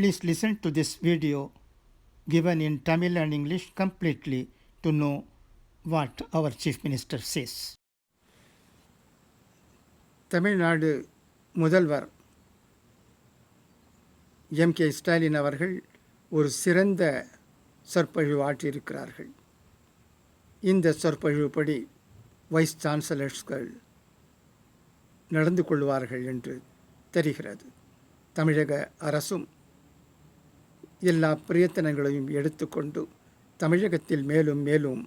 Please listen to this video given in Tamil and English completely to know what our Chief Minister says. Tamil Nadu முதல்வர் MK. Stalin அவர்கள் ஒரு சிறந்த சொற்பொழிவு ஆற்றியிருக்கிறார்கள். இந்த சொற்பொழிவுப்படி wise சான்சலர்ஸ்கள் நடந்து கொள்வார்கள் என்று தெரிகிறது. தமிழக அரசும் எல்லா பிரயத்தனங்களையும் எடுத்துக்கொண்டு தமிழகத்தில் மேலும் மேலும்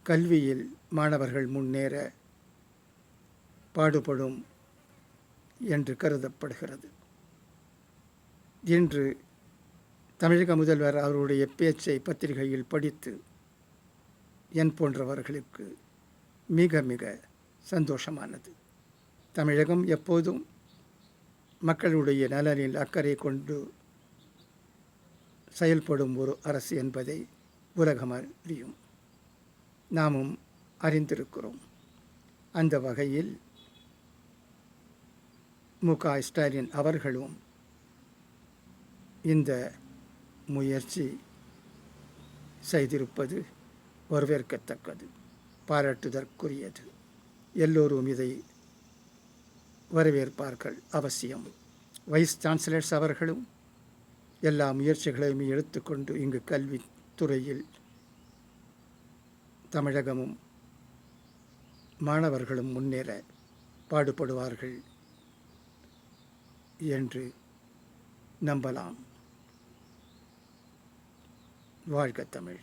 கல்வியில் மாணவர்கள் முன்னேற பாடுபடும் என்று கருதப்படுகிறது. இன்று தமிழக முதல்வர் அவருடைய பேச்சை பத்திரிகையில் படித்து என் போன்றவர்களுக்கு மிக மிக சந்தோஷமானது. தமிழகம் எப்போதும் மக்களுடைய நலனில் அக்கறை கொண்டு செயல்படும் ஒரு அரசு என்பதை உலகம் அறியும், நாமும் அறிந்திருக்கிறோம். அந்த வகையில் மு.க. ஸ்டாலின் அவர்களும் இந்த முயற்சி செய்திருப்பது வரவேற்கத்தக்கது, பாராட்டுதற்குரியது. எல்லோரும் இதை வரவேற்பார்கள் அவசியம். வைஸ் சான்சலர்ஸ் அவர்களும் எல்லா முயற்சிகளையும் எடுத்துக்கொண்டு இங்கு கல்வித்துறையில் தமிழகமும் மாணவர்களும் முன்னேற பாடுபடுவார்கள் என்று நம்பலாம். வாழ்க தமிழ்,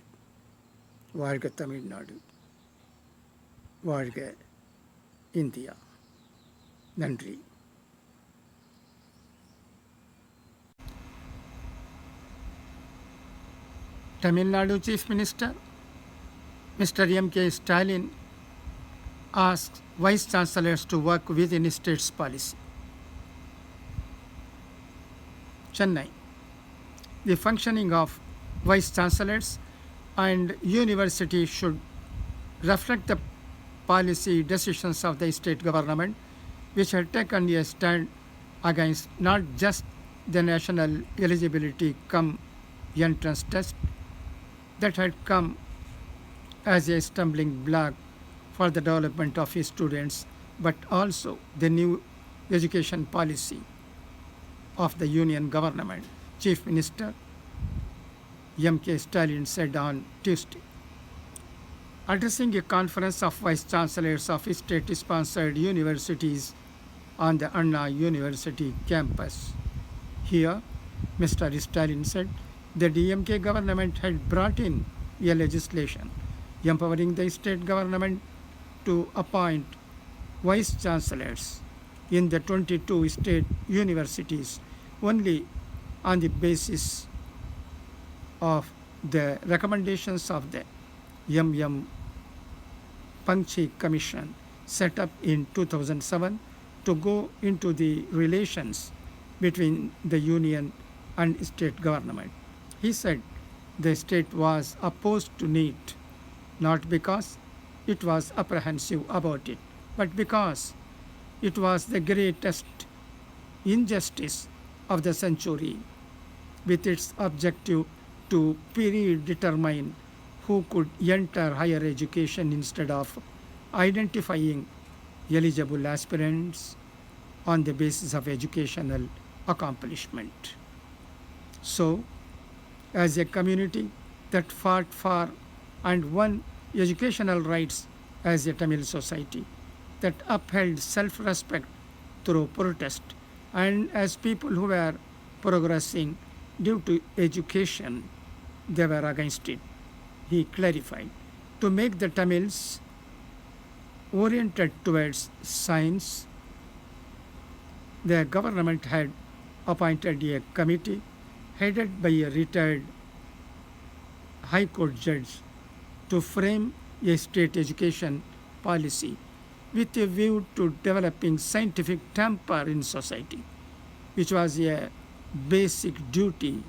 வாழ்க தமிழ்நாடு, வாழ்க இந்தியா. நன்றி. Tamil Nadu Chief Minister Mr. M.K. Stalin asks Vice Chancellors to work within state's policy. Chennai. The functioning of Vice Chancellors and universities should reflect the policy decisions of the state government, which had taken a stand against not just the national eligibility cum entrance test that had come as a stumbling block for the development of his students, but also the new education policy of the union government, Chief Minister M.K. Stalin said on Tuesday. Addressing a conference of vice chancellors of state-sponsored universities on the Anna University campus. Here, Mr. Stalin said the DMK government had brought in a legislation empowering the state government to appoint vice chancellors in the 22 state universities only on the basis of the recommendations of the M.M. Pangchi Commission set up in 2007 to go into the relations between the union and state government. He said the state was opposed to NEET, not because it was apprehensive about it, but because it was the greatest injustice of the century, with its objective to predetermine who could enter higher education instead of identifying eligible aspirants on the basis of educational accomplishment. So, as a community that fought for and won educational rights as a Tamil society, that upheld self-respect through protest, and as people who were progressing due to education, they were against it. He clarified, to make the Tamils oriented towards science, the government had appointed a committee headed by a retired High Court judge to frame a state education policy with a view to developing scientific temper in society, which was a basic duty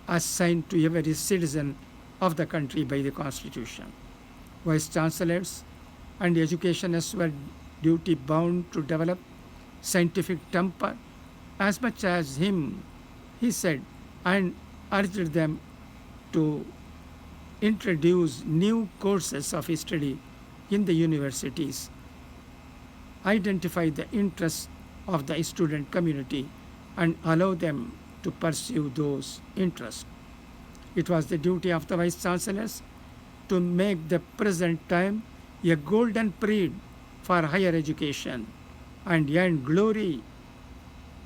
assigned to every citizen of the country by the Constitution. Vice chancellors and educationists were duty bound to develop scientific temper as much as him, he said, and urged them to introduce new courses of study in the universities, identify the interests of the student community, and allow them to pursue those interests. It was the duty of the vice chancellors to make the present time a golden period for higher education and earn glory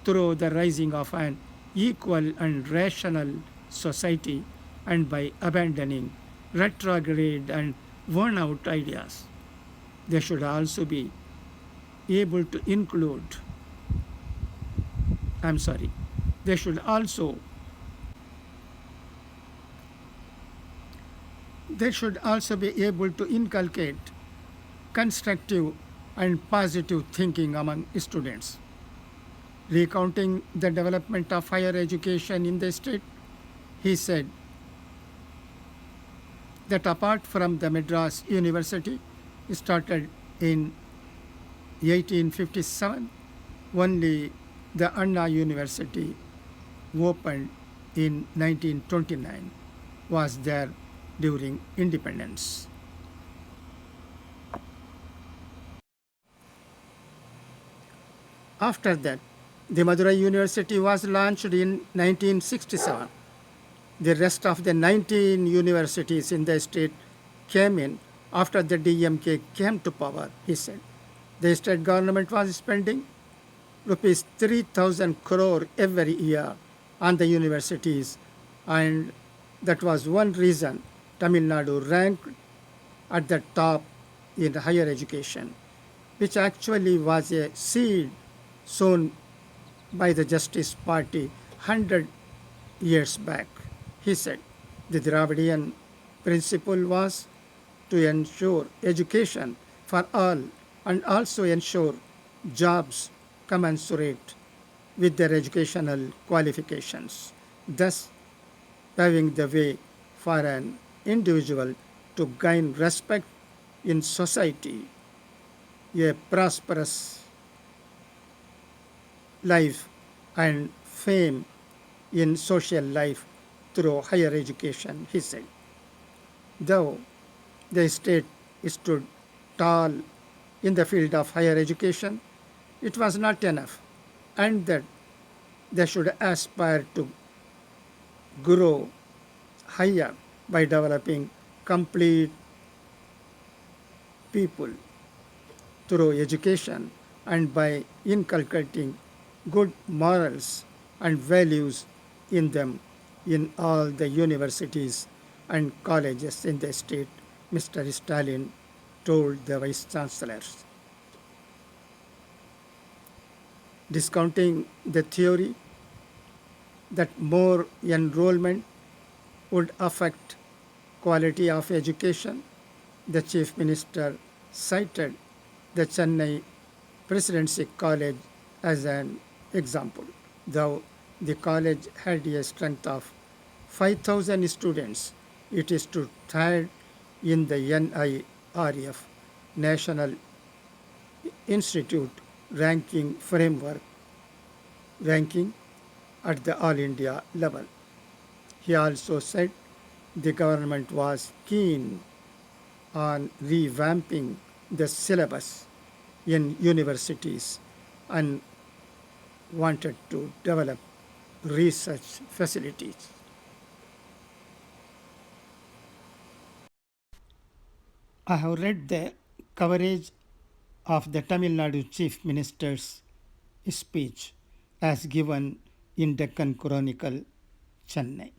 through the rising of an equal and rational society and by abandoning retrograde and worn out ideas. They should also be able to include, I'm sorry, they should also be able to inculcate constructive and positive thinking among students. Recounting the development of higher education in the state, he said that apart from the Madras University, started in 1857, only the Anna University, opened in 1929, was there during independence. After that, the Madurai University was launched in 1967. The rest of the 19 universities in the state came in after the DMK came to power, he said. The state government was spending rupees 3,000 crore every year on the universities, and that was one reason Tamil Nadu ranked at the top in higher education, which actually was a seed sown by the Justice Party 100 years back. He said the Dravidian principle was to ensure education for all and also ensure jobs commensurate with their educational qualifications, thus paving the way for an individual to gain respect in society, a prosperous life, and fame in social life through higher education, he said. Though the state stood tall in the field of higher education, it was not enough, and that they should aspire to grow higher by developing complete people through education and by inculcating good morals and values in them in all the universities and colleges in the state, Mr. Stalin told the vice chancellors. Discounting the theory that more enrollment would affect quality of education, the chief minister cited the Chennai Presidency College as an example. Though the college had a strength of 5,000 students, it stood third in the NIRF, National Institute Ranking Framework ranking at the All India level. He also said the government was keen on revamping the syllabus in universities and wanted to develop research facilities. I have read the coverage of the Tamil Nadu Chief Minister's speech as given in Deccan Chronicle, Chennai.